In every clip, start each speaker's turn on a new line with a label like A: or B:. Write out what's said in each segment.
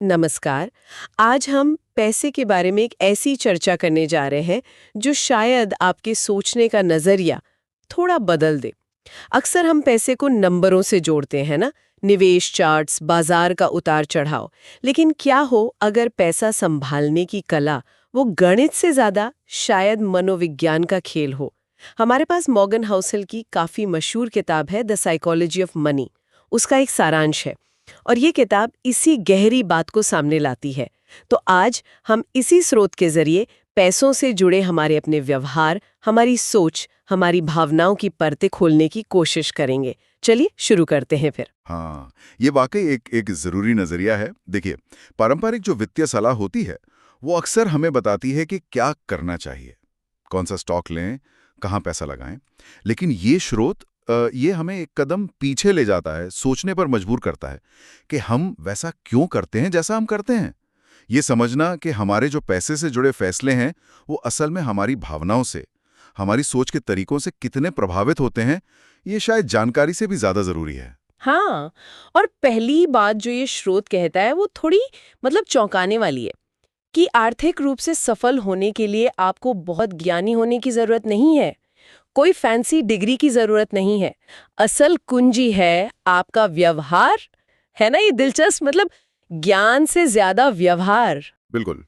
A: नमस्कार। आज हम पैसे के बारे में एक ऐसी चर्चा करने जा रहे हैं जो शायद आपके सोचने का नजरिया थोड़ा बदल दे। अक्सर हम पैसे को नंबरों से जोड़ते हैं ना, निवेश चार्ट्स, बाजार का उतार चढ़ाव। लेकिन क्या हो अगर पैसा संभालने की कला वो गणित से ज्यादा शायद मनोविज्ञान का खेल हो। हमारे पास मॉर्गन हाउसल की काफी मशहूर किताब है द साइकोलॉजी ऑफ मनी। उसका एक सारांश है और ये किताब इसी गहरी बात को सामने लाती है। तो आज हम इसी स्रोत के जरिए पैसों से जुड़े हमारे अपने व्यवहार, हमारी सोच, हमारी भावनाओं की परतें खोलने की कोशिश करेंगे। चलिए शुरू करते हैं फिर।
B: हाँ, ये वाकई एक जरूरी नजरिया है। देखिए, पारंपरिक जो वित्तीय सलाह होती है वो अक्सर हमें बताती है कि क्या करना चाहिए, कौन सा स्टॉक लें, कहाँ पैसा लगाएं। लेकिन ये स्रोत ये हमें एक कदम पीछे ले जाता है, सोचने पर मजबूर करता है कि हम वैसा क्यों करते हैं जैसा हम करते हैं। ये समझना कि हमारे जो पैसे से जुड़े फैसले हैं वो असल में हमारी भावनाओं से, हमारी सोच के तरीकों से कितने प्रभावित होते हैं, ये शायद जानकारी से भी ज्यादा जरूरी है।
A: हाँ, और पहली बात जो ये स्रोत कहता है वो थोड़ी चौंकाने वाली है कि आर्थिक रूप से सफल होने के लिए आपको बहुत ज्ञानी होने की जरूरत नहीं है। कोई फैंसी डिग्री की जरूरत नहीं है। असल कुंजी है आपका व्यवहार। है ना, ये दिलचस्प, ज्ञान से ज्यादा व्यवहार।
B: बिल्कुल।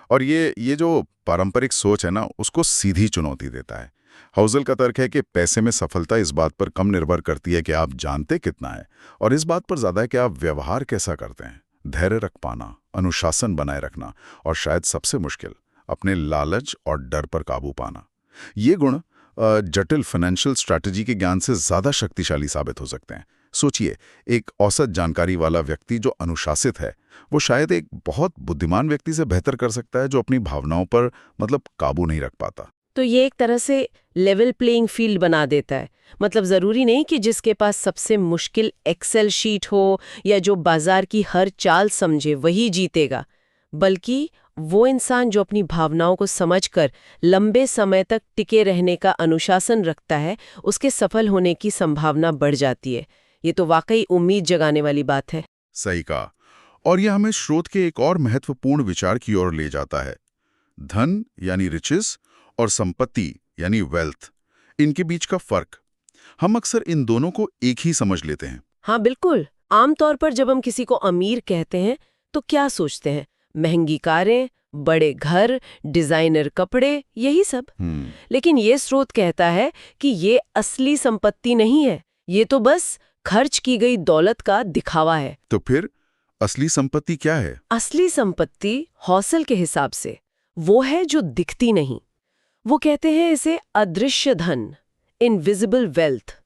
B: और ये जो पारंपरिक सोच है ना, उसको सीधी चुनौती देता है। हाउसल का तर्क है कि पैसे में सफलता इस बात पर कम निर्भर करती है कि आप जानते कितना है, और इस बात पर ज्यादा है कि आप व्यवहार कैसा करते हैं। धैर्य रख पाना, अनुशासन बनाए रखना, और शायद सबसे मुश्किल, अपने लालच और डर पर काबू पाना। ये गुण जटिल फाइनेंशियल स्ट्रैटेजी के ज्ञान से ज्यादा शक्तिशाली साबित हो सकते हैं। सोचिए, एक औसत जानकारी वाला व्यक्ति जो अनुशासित है, वो शायद एक बहुत बुद्धिमान व्यक्ति से बेहतर कर सकता है जो अपनी भावनाओं पर काबू नहीं रख पाता।
A: तो ये एक तरह से लेवल प्लेइंग फील्ड बना देता है। जरूरी नहीं कि जिसके पास सबसे मुश्किल एक्सेल शीट हो या जो बाजार की हर चाल समझे वही जीतेगा, बल्कि वो इंसान जो अपनी भावनाओं को समझकर लंबे समय तक टिके रहने का अनुशासन रखता है, उसके सफल होने की संभावना बढ़ जाती है। ये तो वाकई उम्मीद जगाने वाली बात है।
B: सही कहा। और यह हमें स्रोत के एक और महत्वपूर्ण विचार की ओर ले जाता है। धन यानी रिचेस और संपत्ति यानी वेल्थ, इनके बीच का फर्क। हम अक्सर इन दोनों को एक ही समझ लेते हैं।
A: हाँ बिल्कुल। आमतौर पर जब हम किसी को अमीर कहते हैं तो क्या सोचते हैं? महंगी कारें, बड़े घर, डिजाइनर कपड़े, यही सब। लेकिन ये स्रोत कहता है कि ये असली संपत्ति नहीं है, ये तो बस खर्च की गई दौलत का दिखावा है।
B: तो फिर असली संपत्ति क्या है?
A: असली संपत्ति हौसल के हिसाब से वो है जो दिखती नहीं। वो कहते हैं इसे अदृश्य धन, इनविजिबल वेल्थ।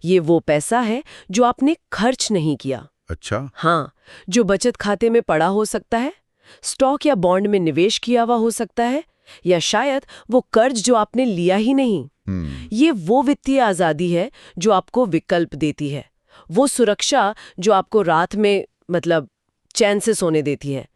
A: ये वो पैसा है जो आपने खर्च नहीं किया।
B: अच्छा।
A: हाँ, जो बचत खाते में पड़ा हो सकता है, स्टॉक या बॉन्ड में निवेश किया हुआ हो सकता है, या शायद वो कर्ज जो आपने लिया ही नहीं। ये वो वित्तीय आजादी है जो आपको विकल्प देती है, वो सुरक्षा जो आपको रात में चैन से सोने देती है।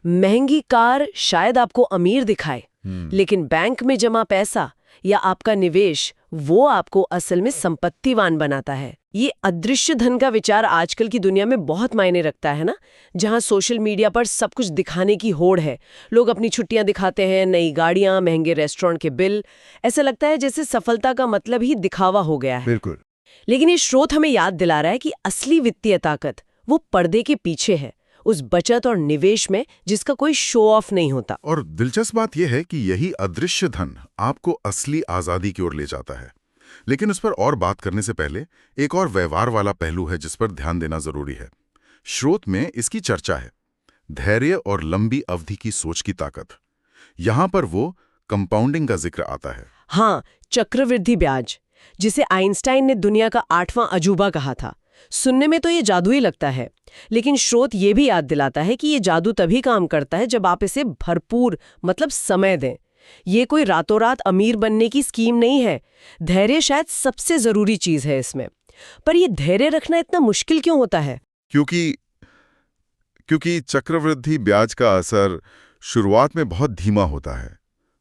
A: महंगी कार शायद आपको अमीर दिखाए, लेकिन बैंक में जमा पैसा या आपका निवेश वो आपको असल में संपत्तिवान बनाता है। ये अदृश्य धन का विचार आजकल की दुनिया में बहुत मायने रखता है ना, जहां सोशल मीडिया पर सब कुछ दिखाने की होड़ है। लोग अपनी छुट्टियां दिखाते हैं, नई गाड़ियां, महंगे रेस्टोरेंट के बिल। ऐसा लगता है जैसे सफलता का मतलब ही दिखावा हो गया है।
B: बिल्कुल।
A: लेकिन ये स्रोत हमें याद दिला रहा है कि असली वित्तीय ताकत वो पर्दे के पीछे है, उस बचत और निवेश में जिसका कोई शो ऑफ नहीं होता।
B: और दिलचस्प बात यह है कि यही अदृश्य धन आपको असली आजादी की ओर ले जाता है। लेकिन उस पर और बात करने से पहले एक और व्यवहार वाला पहलू है जिस पर ध्यान देना जरूरी है। स्रोत में इसकी चर्चा है, धैर्य और लंबी अवधि की सोच की ताकत। यहां पर वो कंपाउंडिंग का जिक्र आता है।
A: हाँ, चक्रवृद्धि ब्याज, जिसे आइंस्टाइन ने दुनिया का 8वां अजूबा कहा था। सुनने में तो ये जादू ही लगता है, लेकिन स्रोत ये भी याद दिलाता है कि ये जादू तभी काम करता है जब आप इसे भरपूर समय दें। ये कोई रातों रात अमीर बनने की स्कीम नहीं है। धैर्य शायद सबसे जरूरी चीज है इसमें। पर ये धैर्य रखना इतना मुश्किल क्यों होता है?
B: क्योंकि चक्रवृद्धि ब्याज का असर शुरुआत में बहुत धीमा होता है,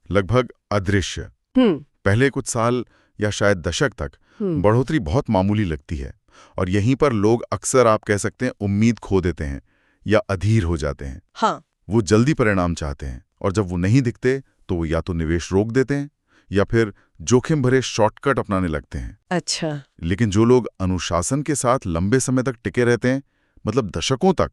B: लगभग अदृश्य। पहले कुछ साल या शायद दशक तक बढ़ोतरी बहुत मामूली लगती है, और यहीं पर लोग अक्सर, आप कह सकते हैं, उम्मीद खो देते हैं। या अधीर हो जाते हैं।
A: हाँ।
B: वो जल्दी परिणाम चाहते हैं और जब वो नहीं दिखते तो वो या तो निवेश रोक देते हैं या फिर जोखिम भरे शॉर्टकट अपनाने लगते हैं।
A: अच्छा।
B: लेकिन जो लोग अनुशासन के साथ लंबे समय तक टिके रहते हैं, मतलब दशकों तक,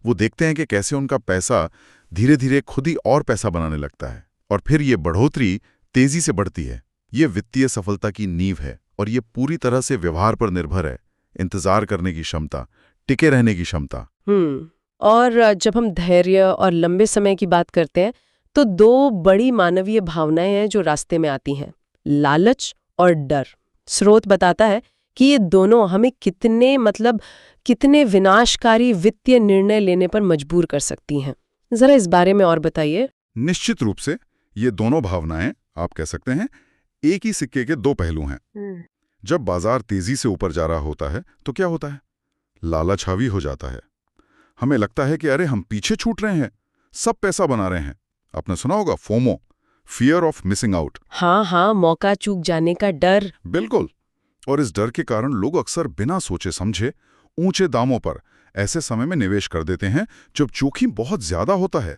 B: वो देखते हैं कि कैसे उनका पैसा धीरे धीरे खुद ही और पैसा बनाने लगता है और फिर ये बढ़ोतरी तेजी से बढ़ती है। ये वित्तीय सफलता की नींव है और ये पूरी तरह से व्यवहार पर निर्भर है। इंतजार करने की क्षमता, टिके रहने की क्षमता।
A: और जब हम धैर्य और लंबे समय की बात करते हैं तो दो बड़ी मानवीय भावनाएं हैं जो रास्ते में आती हैं, लालच और डर। स्रोत बताता है कि ये दोनों हमें कितने विनाशकारी वित्तीय निर्णय लेने पर मजबूर कर सकती हैं। जरा इस बारे में और बताइए।
B: निश्चित रूप से ये दोनों भावनाएं, आप कह सकते हैं, एक ही सिक्के के दो पहलू हैं। जब बाजार तेजी से ऊपर जा रहा होता है तो क्या होता है? लालच हावी हो जाता है। हमें लगता है कि अरे हम पीछे छूट रहे हैं, सब पैसा बना रहे हैं। आपने सुना होगा FOMO, fear of missing out.
A: हाँ, मौका चूक जाने का डर।
B: बिल्कुल। और इस डर के कारण लोग अक्सर बिना सोचे समझे ऊंचे दामों पर ऐसे समय में निवेश कर देते हैं जब जोखिम बहुत ज्यादा होता है।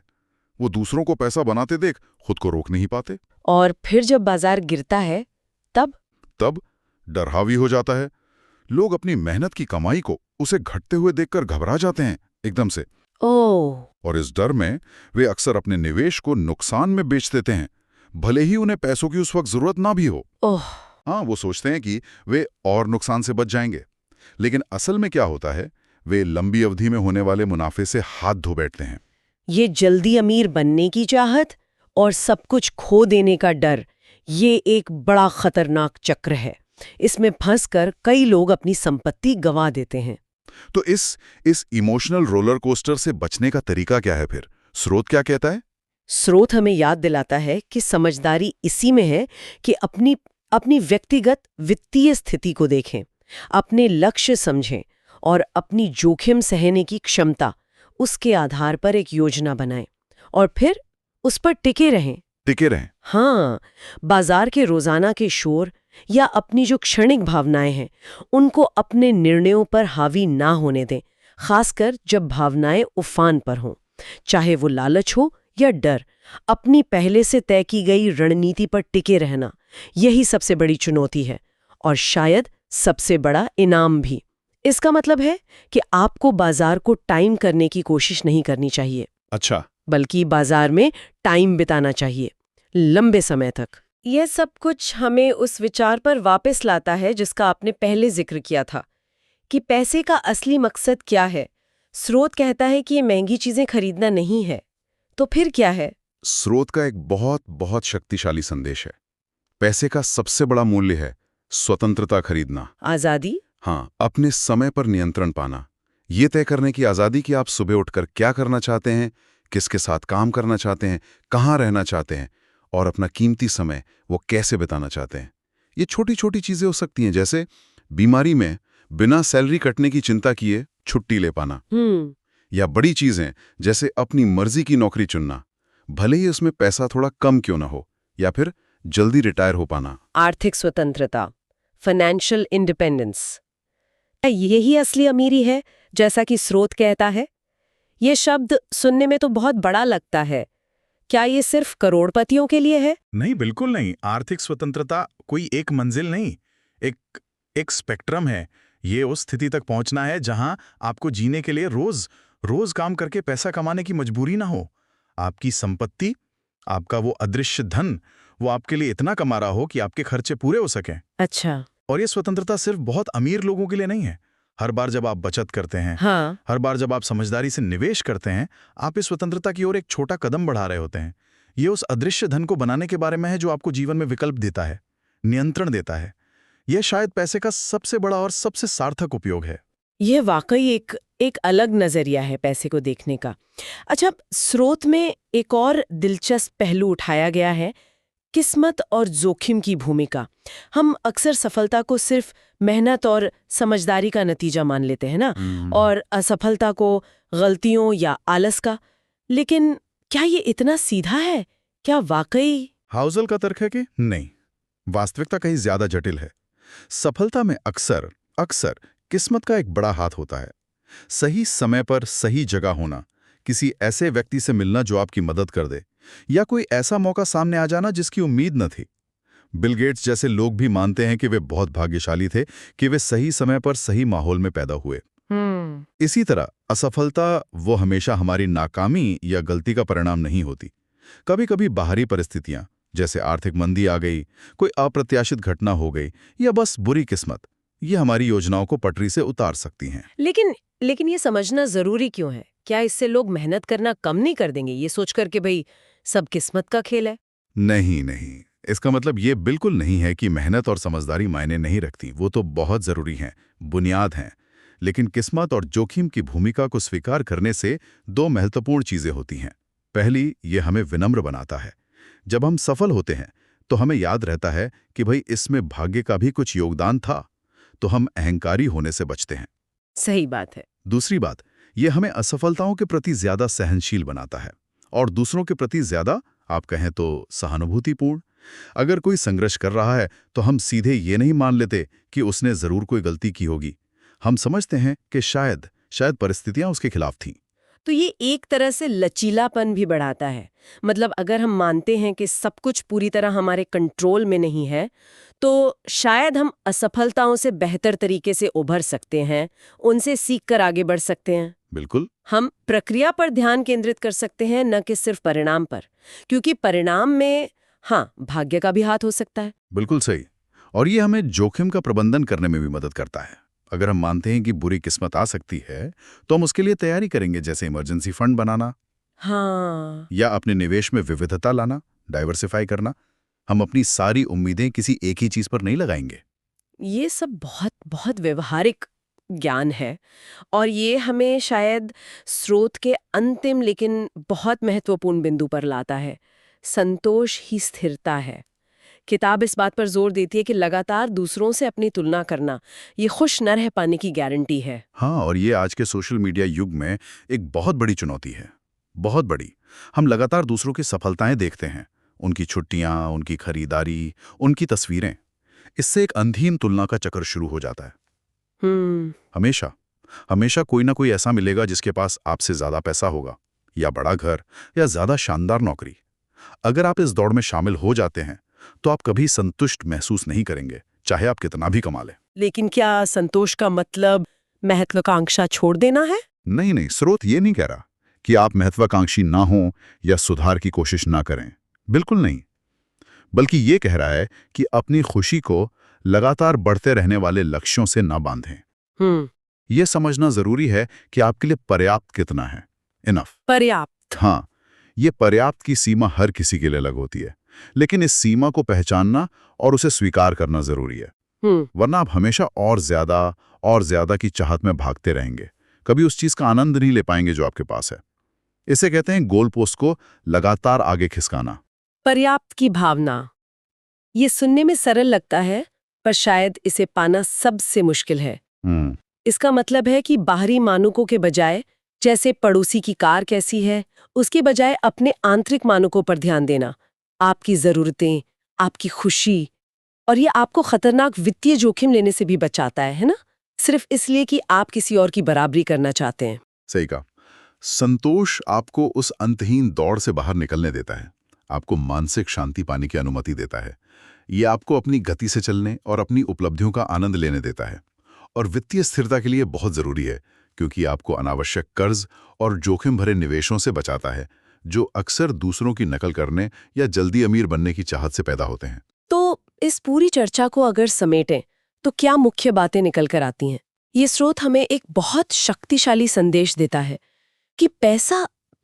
B: वो दूसरों को पैसा बनाते देख खुद को रोक नहीं पाते।
A: और फिर जब बाजार गिरता है तब
B: डर हावी हो जाता है। लोग अपनी मेहनत की कमाई को उसे घटते हुए देखकर घबरा जाते हैं एकदम से। और इस डर में वे अक्सर अपने निवेश को नुकसान में बेच देते हैं, भले ही उन्हें पैसों की उस वक्त जरूरत ना भी हो। हाँ, वो सोचते हैं कि वे और नुकसान से बच जाएंगे, लेकिन असल में क्या होता है, वे लंबी अवधि में होने वाले मुनाफे से हाथ धो बैठते हैं।
A: ये जल्दी अमीर बनने की चाहत और सब कुछ खो देने का डर, ये एक बड़ा खतरनाक चक्र है। इसमें फंसकर कई लोग अपनी संपत्ति गंवा देते हैं।
B: तो इस इमोशनल रोलर कोस्टर से बचने का तरीका क्या है फिर? स्रोत क्या कहता है?
A: स्रोत हमें याद दिलाता है कि समझदारी इसी में है कि अपनी व्यक्तिगत वित्तीय स्थिति को देखें, अपने लक्ष्य समझें और अपनी जोखिम सहने की क्षमता, उसके आधार पर एक योजना बनाएं और फिर उस पर टिके रहें। हाँ, बाजार के रोजाना के शोर या अपनी जो क्षणिक भावनाएं हैं, उनको अपने निर्णयों पर हावी ना होने दें, खासकर जब भावनाएं उफान पर हों। चाहे वो लालच हो या डर, अपनी पहले से तय की गई रणनीति पर टिके रहना, यही सबसे बड़ी चुनौती है और शायद सबसे बड़ा इनाम भी। इसका मतलब है कि आपको बाजार को टाइम करने की कोशिश नहीं करनी चाहिए।
B: अच्छा।
A: बल्कि बाजार में टाइम बिताना चाहिए, लंबे समय तक। यह सब कुछ हमें उस विचार पर वापस लाता है जिसका आपने पहले जिक्र किया था कि पैसे का असली मकसद क्या है। स्रोत कहता है कि ये महंगी चीजें खरीदना नहीं है, तो फिर क्या है?
B: स्रोत का एक बहुत बहुत शक्तिशाली संदेश है। पैसे का सबसे बड़ा मूल्य है स्वतंत्रता खरीदना,
A: आजादी।
B: हाँ, अपने समय पर नियंत्रण पाना, ये तय करने की आजादी कि आप सुबह उठकर क्या करना चाहते हैं, किसके साथ काम करना चाहते हैं, कहाँ रहना चाहते हैं और अपना कीमती समय वो कैसे बिताना चाहते हैं। ये छोटी छोटी चीजें हो सकती हैं, जैसे बीमारी में बिना सैलरी कटने की चिंता किए छुट्टी ले पाना, या बड़ी चीजें जैसे अपनी मर्जी की नौकरी चुनना, भले ही उसमें पैसा थोड़ा कम क्यों ना हो, या फिर जल्दी रिटायर हो पाना।
A: आर्थिक स्वतंत्रता, फाइनेंशियल इंडिपेंडेंस, यही असली अमीरी है जैसा कि स्रोत कहता है। ये शब्द सुनने में तो बहुत बड़ा लगता है। क्या ये सिर्फ करोड़पतियों के लिए है?
C: नहीं, बिल्कुल नहीं। आर्थिक स्वतंत्रता कोई एक मंजिल नहीं, एक स्पेक्ट्रम है। ये उस स्थिति तक पहुंचना है जहां आपको जीने के लिए रोज काम करके पैसा कमाने की मजबूरी ना हो। आपकी संपत्ति, आपका वो अदृश्य धन, वो आपके लिए इतना कमा रहा हो कि आपके खर्चे पूरे हो सकें।
A: अच्छा।
C: और ये स्वतंत्रता सिर्फ बहुत अमीर लोगों के लिए नहीं है। हर बार जब आप बचत करते हैं,
A: हाँ।
C: हर बार जब आप समझदारी से निवेश करते हैं, आप इस स्वतंत्रता की ओर एक छोटा कदम बढ़ा रहे होते हैं। ये उस अदृश्य धन को बनाने के बारे में है जो आपको जीवन में विकल्प देता है, नियंत्रण देता है। यह शायद पैसे का सबसे बड़ा और सबसे सार्थक उपयोग है।
A: यह वाकई एक अलग नजरिया है पैसे को देखने का। अच्छा, स्रोत में एक और दिलचस्प पहलू उठाया गया है, किस्मत और जोखिम की भूमिका। हम अक्सर सफलता को सिर्फ मेहनत और समझदारी का नतीजा मान लेते हैं ना, और असफलता को गलतियों या आलस का। लेकिन क्या ये इतना सीधा है? क्या वाकई?
C: हाउजल का तर्क है कि नहीं, वास्तविकता कहीं ज्यादा जटिल है। सफलता में अक्सर किस्मत का एक बड़ा हाथ होता है।
B: सही समय पर सही जगह होना, किसी ऐसे व्यक्ति से मिलना जो आपकी मदद कर दे, या कोई ऐसा मौका सामने आ जाना जिसकी उम्मीद न थी। बिल गेट्स जैसे लोग भी मानते हैं कि वे बहुत भाग्यशाली थे कि वे सही समय पर सही माहौल में पैदा हुए। इसी तरह असफलता वो हमेशा हमारी नाकामी या गलती का परिणाम नहीं होती। कभी कभी बाहरी परिस्थितियां, जैसे आर्थिक मंदी आ गई, कोई अप्रत्याशित घटना हो गई, या बस बुरी किस्मत, ये हमारी योजनाओं को पटरी से उतार सकती हैं।
A: लेकिन ये समझना जरूरी क्यों है? क्या इससे लोग मेहनत करना कम नहीं कर देंगे, ये सोचकर के भाई सब किस्मत का खेल है?
B: नहीं नहीं, इसका मतलब ये बिल्कुल नहीं है कि मेहनत और समझदारी मायने नहीं रखती। वो तो बहुत जरूरी हैं, बुनियाद हैं। लेकिन किस्मत और जोखिम की भूमिका को स्वीकार करने से दो महत्वपूर्ण चीजें होती हैं। पहली, ये हमें विनम्र बनाता है। जब हम सफल होते हैं तो हमें याद रहता है कि भाई इसमें भाग्य का भी कुछ योगदान था, तो हम अहंकारी होने से बचते हैं।
A: सही बात है।
B: दूसरी बात, ये हमें असफलताओं के प्रति ज्यादा सहनशील बनाता है और दूसरों के प्रति ज्यादा, आप कहें तो, सहानुभूतिपूर्ण। अगर कोई संघर्ष कर रहा है तो हम सीधे ये नहीं मान लेते कि उसने जरूर कोई गलती की होगी। हम समझते हैं कि शायद परिस्थितियां उसके खिलाफ थीं।
A: तो ये एक तरह से लचीलापन भी बढ़ाता है। मतलब अगर हम मानते हैं कि सब कुछ पूरी तरह हमारे कंट्रोल में नहीं है, तो शायद हम असफलताओं से बेहतर तरीके से उभर सकते हैं, उनसे सीखकर आगे बढ़ सकते हैं।
B: बिल्कुल।
A: हम प्रक्रिया पर ध्यान केंद्रित कर सकते हैं, न कि सिर्फ परिणाम पर, क्योंकि परिणाम में हाँ, भाग्य का भी हाथ हो सकता है।
B: बिल्कुल सही। और ये हमें जोखिम का प्रबंधन करने में भी मदद करता है। अगर हम मानते हैं कि बुरी किस्मत आ सकती है, तो हम उसके लिए तैयारी करेंगे, जैसे इमरजेंसी फंड बनाना,
A: हाँ,
B: या अपने निवेश में विविधता लाना, डाइवर्सिफाई करना। हम अपनी सारी उम्मीदें किसी एक ही चीज पर नहीं लगाएंगे।
A: ये सब बहुत बहुत व्यवहारिक ज्ञान है, और ये हमें शायद स्रोत के अंतिम लेकिन बहुत महत्वपूर्ण बिंदु पर लाता है। संतोष ही स्थिरता है। किताब इस बात पर जोर देती है कि लगातार दूसरों से अपनी तुलना करना ये खुश न रह पाने की गारंटी है।
B: हाँ, और ये आज के सोशल मीडिया युग में एक बहुत बड़ी चुनौती है, बहुत बड़ी। हम लगातार दूसरों की सफलताएं देखते हैं, उनकी छुट्टियां, उनकी खरीदारी, उनकी तस्वीरें। इससे एक अंधीन तुलना का चक्कर शुरू हो जाता है। हमेशा हमेशा कोई ना कोई ऐसा मिलेगा जिसके पास आपसे ज्यादा पैसा होगा, या बड़ा घर, या ज्यादा शानदार नौकरी। अगर आप इस दौड़ में शामिल हो जाते हैं तो आप कभी संतुष्ट महसूस नहीं करेंगे, चाहे आप कितना भी कमा लें।
A: लेकिन क्या संतोष का मतलब महत्वाकांक्षा छोड़ देना है?
B: नहीं नहीं, स्रोत ये नहीं कह रहा कि आप महत्वाकांक्षी ना हो या सुधार की कोशिश ना करें, बिल्कुल नहीं। बल्कि ये कह रहा है कि अपनी खुशी को लगातार बढ़ते रहने वाले लक्ष्यों से ना बांधें। ये समझना जरूरी है कि आपके लिए पर्याप्त कितना है, इनफ।
A: पर्याप्त।
B: हाँ, ये पर्याप्त की सीमा हर किसी के लिए अलग होती है, लेकिन इस सीमा को पहचानना और उसे स्वीकार करना जरूरी है। वरना आप हमेशा और ज्यादा की चाहत में भागते रहेंगे, कभी उस चीज का आनंद नहीं ले पाएंगे जो आपके पास है। इसे कहते हैं गोल पोस्ट को लगातार आगे खिसकाना।
A: पर्याप्त की भावना, ये सुनने में सरल लगता है, पर शायद इसे पाना सबसे मुश्किल है। इसका मतलब है कि बाहरी मानकों के बजाय, जैसे पड़ोसी की कार कैसी है, उसके बजाय अपने आंतरिक मानकों पर ध्यान देना। आपकी जरूरतें, आपकी खुशी, और ये आपको खतरनाक वित्तीय जोखिम लेने से भी बचाता है ना? सिर्फ इसलिए कि आप किसी और की बराबरी करना चाहते हैं।
B: सही कहा। संतोष आपको उस अंतहीन दौड़ से बाहर निकलने देता है, आपको मानसिक शांति पाने की अनुमति देता है। ये आपको अपनी गति से चलने और अपनी उपलब्धियों का आनंद लेने देता है। और वित्तीय स्थिरता के लिए बहुत जरूरी है, क्योंकि आपको अनावश्यक कर्ज और जोखिम भरे निवेशों से बचाता है, जो अक्सर दूसरों की नकल करने या जल्दी अमीर बनने की चाहत से पैदा होते हैं।
A: तो इस पूरी चर्चा को अगर समेटें तो क्या मुख्य बातें निकल कर आती हैं? ये स्रोत हमें एक बहुत शक्तिशाली संदेश देता है कि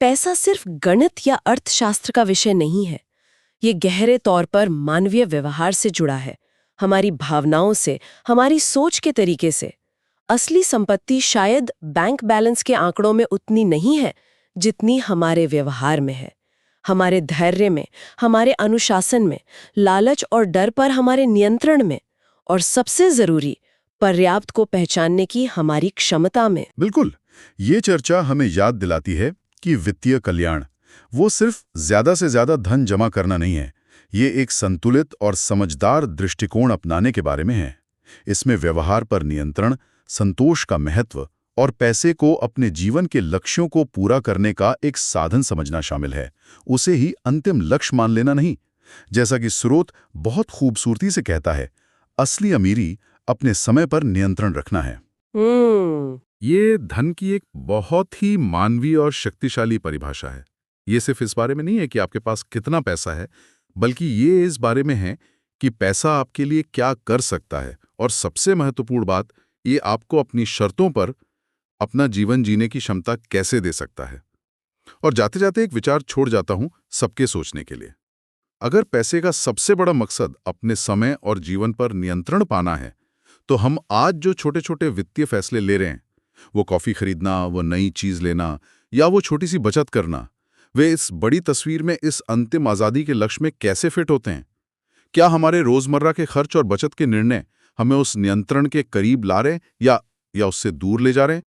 A: पैसा सिर्फ गणित या अर्थशास्त्र का विषय नहीं है। ये गहरे तौर पर मानवीय व्यवहार से जुड़ा है, हमारी भावनाओं से, हमारी सोच के तरीके से। असली संपत्ति शायद बैंक बैलेंस के आंकड़ों में उतनी नहीं है जितनी हमारे व्यवहार में है, हमारे धैर्य में, हमारे अनुशासन में, लालच और डर पर हमारे नियंत्रण में, और सबसे जरूरी, पर्याप्त को पहचानने की हमारी क्षमता में।
B: बिल्कुल। ये चर्चा हमें याद दिलाती है कि वित्तीय कल्याण वो सिर्फ ज्यादा से ज्यादा धन जमा करना नहीं है, ये एक संतुलित और समझदार दृष्टिकोण अपनाने के बारे में है। इसमें व्यवहार पर नियंत्रण, संतोष का महत्व और पैसे को अपने जीवन के लक्ष्यों को पूरा करने का एक साधन समझना शामिल है, उसे ही अंतिम लक्ष्य मान लेना नहीं। जैसा कि स्रोत बहुत खूबसूरती से कहता है, असली अमीरी अपने समय पर नियंत्रण रखना है। ये धन की एक बहुत ही मानवीय और शक्तिशाली परिभाषा है। ये सिर्फ इस बारे में नहीं है कि आपके पास कितना पैसा है, बल्कि ये इस बारे में है कि पैसा आपके लिए क्या कर सकता है, और सबसे महत्वपूर्ण बात, ये आपको अपनी शर्तों पर अपना जीवन जीने की क्षमता कैसे दे सकता है। और जाते जाते एक विचार छोड़ जाता हूं सबके सोचने के लिए। अगर पैसे का सबसे बड़ा मकसद अपने समय और जीवन पर नियंत्रण पाना है, तो हम आज जो छोटे छोटे वित्तीय फैसले ले रहे हैं, वो कॉफी खरीदना, वो नई चीज लेना, या वो छोटी सी बचत करना, वे इस बड़ी तस्वीर में, इस अंतिम आजादी के लक्ष्य में कैसे फिट होते हैं? क्या हमारे रोजमर्रा के खर्च और बचत के निर्णय हमें उस नियंत्रण के करीब ला रहे हैं या उससे दूर ले जा रहे हैं?